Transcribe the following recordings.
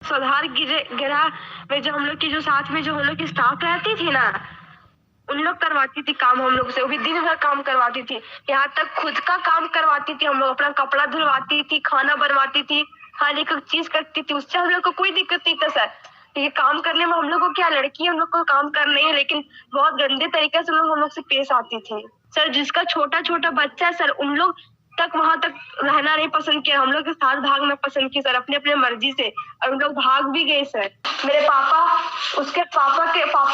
सुधार गृह में जो हम लोग की जो साथ में जो हम लोग की स्टाफ रहती थी ना, उन लोग करवाती थी काम हम लोग से। वो भी दिन भर काम करवाती थी, यहाँ तक खुद का काम करवाती थी। हम लोग अपना कपड़ा धुलवाती थी, खाना बनवाती थी, हर एक चीज करती थी। उससे हम लोग को कोई दिक्कत नहीं था सर। ये काम करने में हम लोग को क्या, लड़की हम लोग को काम करना है, लेकिन बहुत गंदे तरीके से लोग हम लोग से पेश आती थी सर। जिसका छोटा छोटा बच्चा है सर, उन लोग तक वहां तक रहना नहीं पसंद किया, हम लोग के साथ भागना पसंद किया सर, अपने अपने मर्जी से। और उन लोग भाग भी गए सर। मेरे पापा उसके पापा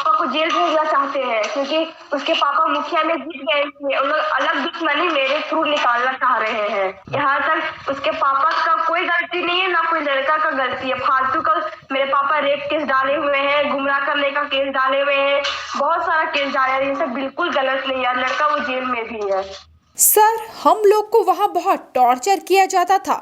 को जेल भेजना चाहते हैं, क्योंकि उसके पापा मुखिया में जीत गए थे। उन लोग अलग दुश्मनी मेरे थ्रू निकालना चाह रहे हैं। यहाँ तक उसके पापा का कोई गलती नहीं है, ना कोई लड़का का गलती है। फालतू का मेरे पापा रेप केस डाले हुए हैं, गुमराह करने का केस डाले हुए हैं, बहुत सारा केस डाले हैं। ये सब बिल्कुल गलत नहीं है। लड़का वो जेल में भी है सर। हम लोग को वहाँ बहुत टॉर्चर किया जाता था,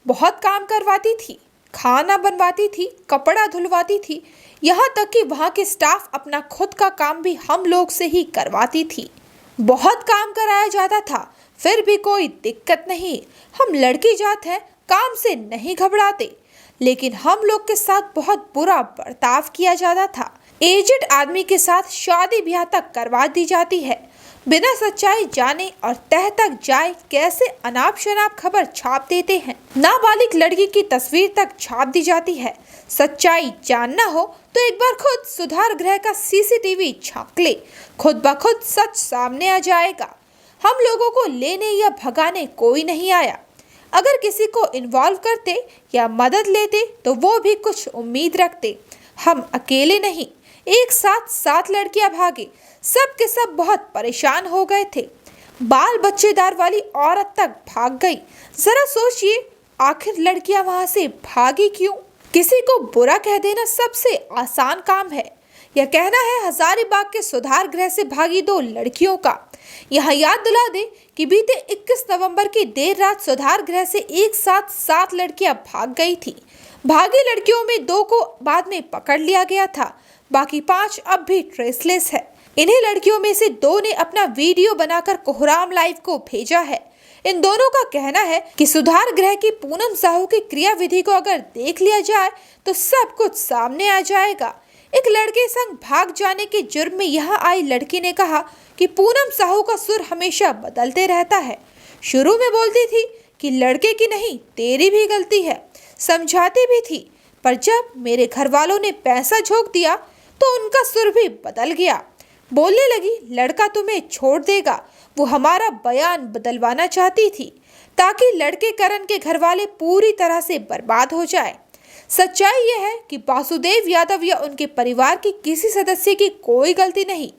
बहुत काम करवाती थी, खाना बनवाती थी, कपड़ा धुलवाती थी, यहाँ तक कि वहाँ के स्टाफ अपना खुद का काम भी हम लोग से ही करवाती थी। बहुत काम कराया जाता था, फिर भी कोई दिक्कत नहीं। हम लड़की जात हैं, काम से नहीं घबराते, लेकिन हम लोग के साथ बहुत बुरा बर्ताव किया जाता था। एजेड आदमी के साथ शादी ब्याह तक करवा दी जाती है, बिना सच्चाई जाने और तह तक जाए कैसे अनाप शनाप खबर छाप देते हैं। नाबालिग लड़की की तस्वीर तक छाप दी जाती है। सच्चाई जानना हो तो एक बार खुद सुधार गृह का सीसीटीवी छाप ले, खुद ब खुद सच सामने आ जाएगा। हम लोगों को लेने या भगाने कोई नहीं आया। अगर किसी को इन्वॉल्व करते या मदद लेते तो वो भी कुछ उम्मीद रखते। हम अकेले नहीं, एक साथ 7 लड़कियां भागे, सब के सब बहुत परेशान हो गए थे। बाल बच्चेदार वाली औरत तक भाग गई। जरा सोचिए, आखिर लड़कियां वहां से भागी क्यों? किसी को बुरा कह देना सबसे आसान काम है। यह कहना है हजारीबाग के सुधार गृह से भागी 2 लड़कियों का। यहाँ याद दिला दे कि बीते 21 नवंबर की देर रात सुधार गृह से एक साथ 7 लड़कियां भाग गई थी। भागी लड़कियों में 2 को बाद में पकड़ लिया गया था, बाकी 5 अब भी ट्रेसलेस है। इन्हीं लड़कियों में से 2 ने अपना वीडियो बनाकर कोहराम लाइव को भेजा है। इन दोनों का कहना है कि सुधार गृह की पूनम साहू की क्रियाविधि को अगर देख लिया जाए तो सब कुछ सामने आ जाएगा। एक लड़के संग भाग जाने के जुर्म में यहाँ आई लड़की ने कहा कि पूनम साहू का सुर हमेशा बदलते रहता है। शुरू में बोलती थी कि लड़के की नहीं, तेरी भी गलती है, समझाती भी थी, पर जब मेरे घर वालों ने पैसा झोंक दिया तो उनका सुर भी बदल गया। बोलने लगी लड़का तुम्हें छोड़ देगा। वो हमारा बयान बदलवाना चाहती थी ताकि लड़के करण के घर वाले पूरी तरह से बर्बाद हो जाए। सच्चाई यह है कि वासुदेव यादव या उनके परिवार की किसी सदस्य की कोई गलती नहीं।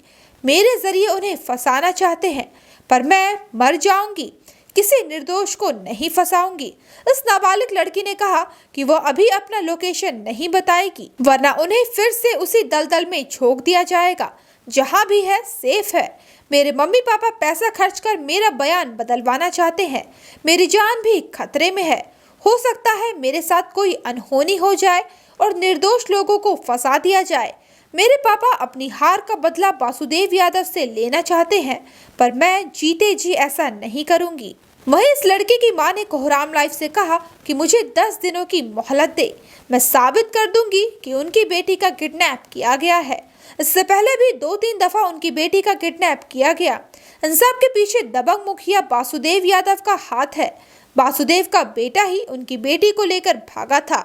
मेरे जरिए उन्हें फंसाना चाहते हैं, पर मैं मर जाऊंगी, किसी निर्दोष को नहीं फंसाऊंगी। इस नाबालिग लड़की ने कहा कि वो अभी अपना लोकेशन नहीं बताएगी, वरना उन्हें फिर से उसी दलदल में झोंक दिया जाएगा। जहां भी है सेफ है। मेरे मम्मी पापा पैसा खर्च कर मेरा बयान बदलवाना चाहते हैं। मेरी जान भी खतरे में है। हो सकता है मेरे साथ कोई अनहोनी हो जाए और निर्दोष लोगों को फंसा दिया जाए। मेरे पापा अपनी हार का बदला वासुदेव यादव से लेना चाहते हैं, पर मैं जीते जी ऐसा नहीं करूंगी। वहीं इस लड़के की मां ने कोहराम लाइव से कहा कि मुझे 10 दिनों की मोहलत दे, मैं साबित कर दूंगी कि उनकी बेटी का किडनैप किया गया है। इससे पहले भी 2-3 दफा उनकी बेटी का किडनैप किया गया। इन सब के पीछे दबंग मुखिया वासुदेव यादव का हाथ है। वासुदेव का बेटा ही उनकी बेटी को लेकर भागा था।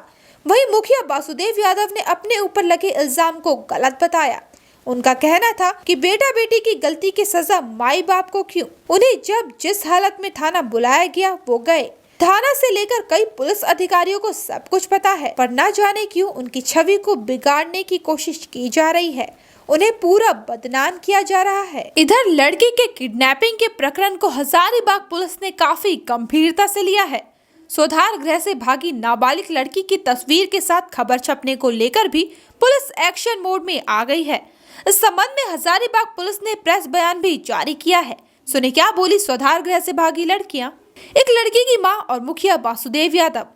वहीं मुखिया वासुदेव यादव ने अपने ऊपर लगे इल्जाम को गलत बताया। उनका कहना था कि बेटा बेटी की गलती की सजा माई बाप को क्यों, उन्हें जब जिस हालत में थाना बुलाया गया वो गए। थाना से लेकर कई पुलिस अधिकारियों को सब कुछ पता है, पर न जाने क्यों उनकी छवि को बिगाड़ने की कोशिश की जा रही है, उन्हें पूरा बदनाम किया जा रहा है। इधर लड़की के किडनैपिंग के प्रकरण को हजारीबाग पुलिस ने काफी गंभीरता से लिया है। सुधार गृह से भागी नाबालिग लड़की की तस्वीर के साथ खबर छपने को लेकर भी पुलिस एक्शन मोड में आ गई है। इस संबंध में हजारीबाग पुलिस ने प्रेस बयान भी जारी किया है। सुने क्या बोली सुधार गृह से भागी लड़कियां। एक लड़की की मां और मुखिया वासुदेव यादव।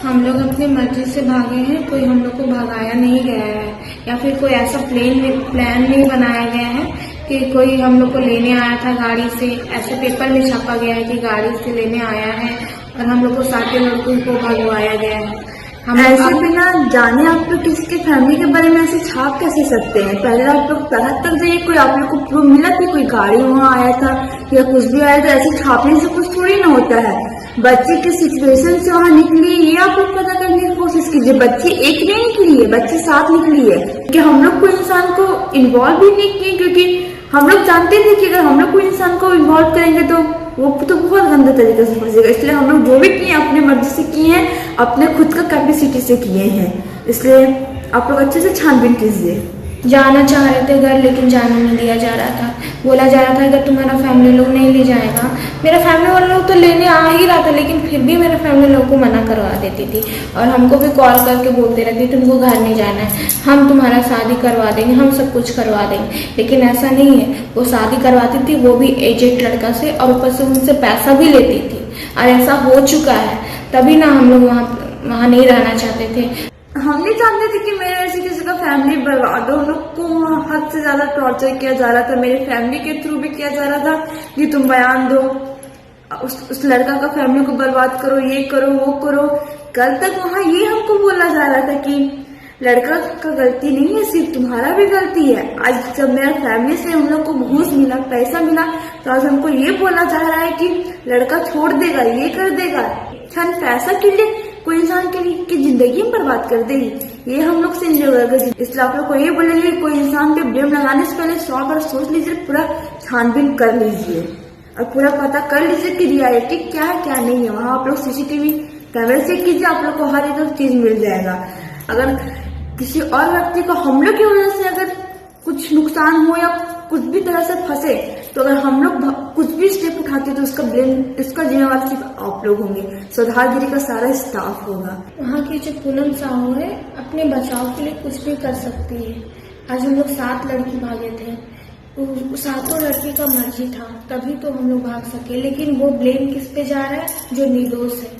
हम लोग अपनी मर्जी से भागे हैं, कोई हम लोग को भगाया नहीं गया है या फिर कोई ऐसा प्लान नहीं बनाया गया है कि कोई हम लोग को लेने आया था गाड़ी से। ऐसे पेपर में छापा गया है कि गाड़ी से लेने आया है और हम लोग को 7 लड़कों को भगवाया गया है। ऐसे बिना जाने आप लोग किसी के फैमिली के बारे में ऐसे छाप कैसे सकते हैं? पहले आप लोग तहत तक जाइए, कोई आप लोग को प्रूफ मिला कि कोई गाड़ी वहाँ आया था या कुछ भी आया था? ऐसे छापने से कुछ थोड़ी ना होता है। बच्चे की सिचुएशन से वहाँ निकली ये आप लोग पता करने की कोशिश कीजिए। बच्ची एक नहीं निकली है, बच्ची 7 निकली है। कि हम लोग कोई इंसान को इन्वॉल्व भी नहीं किए, क्योंकि हम लोग जानते थे कि अगर हम लोग कोई इंसान को इन्वॉल्व करेंगे तो वो तो बहुत गंदे तरीके से फंसेगा। इसलिए हम लोग जो भी किए अपने मर्जी से किए हैं, अपने खुद का कैपेसिटी से किए हैं। इसलिए आप लोग अच्छे से छानबीन कीजिए। जाना चाह रहे थे घर, लेकिन जाने नहीं दिया जा रहा था। बोला जा रहा था अगर तुम्हारा फैमिली लोग नहीं ले जाएगा। मेरा फैमिली वाले लोग तो लेने आ ही रहा था, लेकिन फिर भी मेरे फैमिली लोग को मना करवा देती थी और हमको भी कॉल करके बोलते रहती तुमको घर नहीं जाना है, हम तुम्हारा शादी करवा देंगे, हम सब कुछ करवा देंगे। लेकिन ऐसा नहीं है, वो शादी करवाती थी, वो भी एजेड लड़का से, और ऊपर से उनसे पैसा भी लेती थी। और ऐसा हो चुका है, तभी ना हम लोग वहाँ नहीं रहना चाहते थे। हम नहीं जानते थे कि मेरे ऐसे किसी का फैमिली बर्बाद हो। हम लोग को हद से ज्यादा टॉर्चर किया जा रहा था, मेरे फैमिली के थ्रू भी किया जा रहा था कि तुम बयान दो, उस लड़का का फैमिली को बर्बाद करो, ये करो वो करो। कल तक वहाँ ये हमको बोला जा रहा था कि लड़का का गलती नहीं है, सिर्फ तुम्हारा भी गलती है। आज जब मेरा फैमिली से हम लोग को घूस मिला, पैसा मिला, तो आज हमको ये बोला जा रहा है कि लड़का छोड़ देगा, ये कर देगा। क्षण पैसा के लिए कोई इंसान की जिंदगी में बर्बाद कर देगी, ये हम लोग से नहीं होगा। इसलिए आप लोग को ये बोलेंगे कोई इंसान पे ब्लेम लगाने से पहले 100 बार सोच लीजिए, पूरा छानबीन कर लीजिए और पूरा पता कर लीजिए कि रियलिटी क्या है क्या नहीं है। वहाँ आप लोग सीसीटीवी कैमरे चेक कीजिए, आप लोग को हर एक चीज मिल जाएगा। अगर किसी और व्यक्ति को हम लोग की वजह से अगर कुछ नुकसान हो या कुछ भी तरह से फंसे, तो अगर हम लोग कुछ भी स्टेप उठाते तो उसका जिम्मेवार सिर्फ आप लोग होंगे, सुधारगिरी का सारा स्टाफ होगा। वहाँ की जो पूनम साहू है अपने बचाव के लिए कुछ भी कर सकती है। आज हम लोग 7 लड़की भागे थे, सातों लड़की का मर्जी था, तभी तो हम लोग भाग सके। लेकिन वो ब्लेम किस पे जा रहा है? जो निर्दोष है।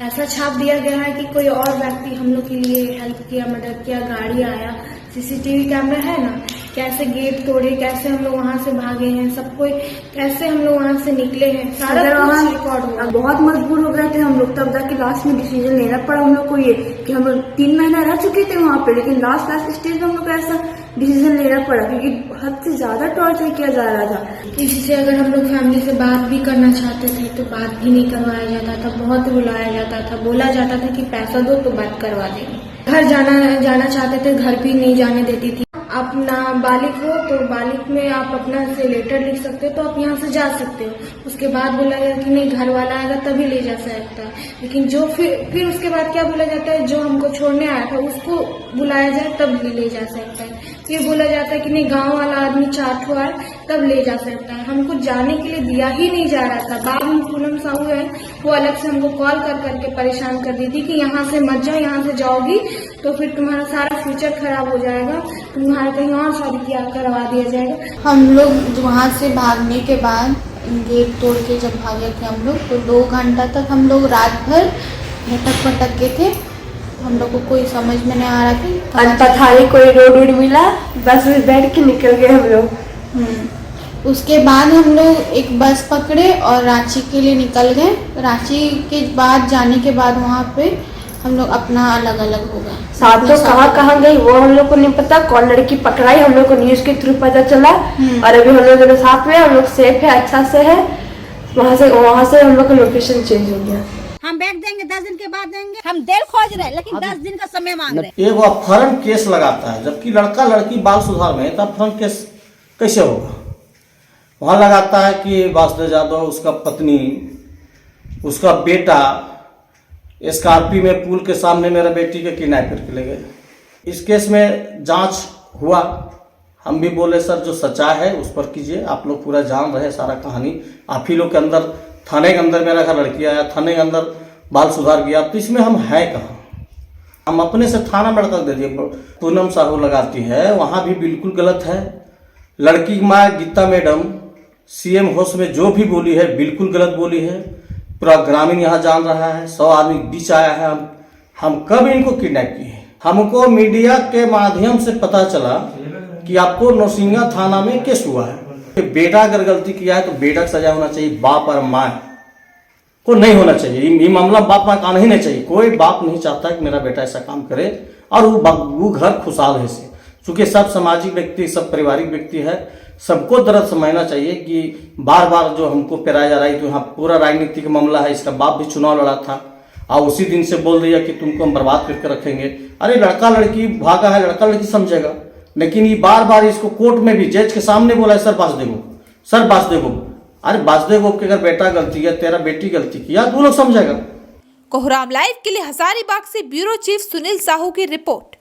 ऐसा छाप दिया गया है कि कोई और व्यक्ति हम लोग के लिए हेल्प किया, मदद किया, गाड़ी आया, सीसीटीवी कैमरा है ना, कैसे गेट तोड़े, कैसे हम लोग वहाँ से भागे हैं, सब कोई कैसे हम लोग वहाँ से निकले हैं, सारा कुछ रिकॉर्ड हुआ। बहुत मजबूर हो गए थे हम लोग, तब जाके लास्ट में डिसीजन लेना पड़ा हम लोग को ये कि हम लोग 3 महीना रह चुके थे वहाँ पे, लेकिन लास्ट स्टेज में हम लोग को ऐसा डिसीजन लेना पड़ा क्योंकि हद से ज्यादा टॉर्चर किया जा रहा था। इससे अगर हम लोग फैमिली से बात भी करना चाहते थे तो बात भी नहीं करवाया जाता था, बहुत बुलाया जाता था, बोला जाता था कि पैसा दो तो बात करवा देंगे। घर जाना चाहते थे, घर भी नहीं जाने देती थी। अपना बालिक हो तो बालिक में आप अपना से लेटर लिख सकते हो, तो आप यहाँ से जा सकते हो। उसके बाद बोला गया कि नहीं, घर वाला आएगा तभी ले जा सकता है। लेकिन जो फिर उसके बाद क्या बोला जाता है, जो हमको छोड़ने आया था उसको बुलाया जाए तब ले जा सकता है। फिर बोला जाता है कि नहीं, गांव वाला आदमी 4 ठो आए तब ले जा सकता है। हमको जाने के लिए दिया ही नहीं जा रहा था। बाद में पूनम साहू है, वो अलग से हमको कॉल कर करके परेशान कर दी थी कि यहाँ से मत जाओ, यहाँ से जाओगी तो फिर तुम्हारा सारा फ्यूचर खराब हो जाएगा, तुम्हारा कहीं और शादी किया करवा दिया जाएगा। हम लोग वहाँ से भागने के बाद गेट तोड़ के जब भागे थे हम लोग, तो 2 घंटा तक हम लोग रात भर भटक के थे। हम लोग को कोई समझ में नहीं आ रहा था। पथारी कोई रोड मिला, बस में बैठ के निकल गए हम लोग। उसके बाद हम लोग एक बस पकड़े और रांची के लिए निकल गए। रांची के बाद जाने के बाद वहाँ पे हम लोग अपना अलग अलग हो गए। साथ तो कहाँ गई वो हम लोग को नहीं पता, कौन लड़की पकड़ाई हम लोग को न्यूज के थ्रू पता चला। और अभी हम लोग दोनों साथ में, हम लोग सेफ है, अच्छा से है। वहाँ से हम लोग का लोकेशन चेंज हो गया। हम बैग देंगे, 10 दिन के बाद देंगे। हम देर खोज रहे हैं, लेकिन 10 दिन का समय मांग रहे हैं। एक वो अपहरण केस लगाता है, जबकि लड़का लड़की बाल सुधार में है, तो अपहरण केस कैसे होगा? वहां लगाता है कि वासुदेव यादव, उसका पत्नी, उसका बेटा स्कॉर्पियो में पुल के सामने मेरा बेटी के किडनैप करके ले गए। इस केस में जांच हुआ, हम भी बोले सर जो सच्चाई है उस पर कीजिए, आप लोग पूरा जान रहे सारा कहानी। आप ही लोग के अंदर, थाने के अंदर मेरा घर लड़की आया, थाने के अंदर बाल सुधार गया, तो इसमें हम हैं कहाँ? हम अपने से थाना में दे दिए। पूनम साहू लगाती है, वहाँ भी बिल्कुल गलत है। लड़की की माँ गीता मैडम सीएम हाउस में जो भी बोली है बिल्कुल गलत बोली है। पूरा ग्रामीण यहाँ जान रहा है, 100 आदमी बीच आया है। हम कब इनको किडनैप किए? हमको मीडिया के माध्यम से पता चला कि आपको नौसिंगा थाना में केस हुआ है। बेटा अगर गलती किया है तो बेटा को सजा होना चाहिए, बाप और माँ को नहीं होना चाहिए। ये मामला बाप माँ का आना ही नहीं चाहिए। कोई बाप नहीं चाहता कि मेरा बेटा ऐसा काम करे और वो घर खुशहाल है से। चूंकि सब सामाजिक व्यक्ति, सब पारिवारिक व्यक्ति है, सबको दर्द समझना चाहिए कि बार बार जो हमको पेराया जा रहा है, तो यहाँ पूरा राजनीतिक मामला है। इसका बाप भी चुनाव लड़ा था और उसी दिन से बोल दिया कि तुमको हम बर्बाद करके रखेंगे। अरे लड़का लड़की भागा है, लड़का लड़की समझेगा, लेकिन ये बार बार इसको कोर्ट में भी जज के सामने बोला है, सर वासुदेव। अरे वासुदेव के अगर बेटा गलती है, तेरा बेटी गलती किया तो वो लोग समझेगा। कोहराम लाइव के लिए हजारीबाग से ब्यूरो चीफ सुनील साहू की रिपोर्ट।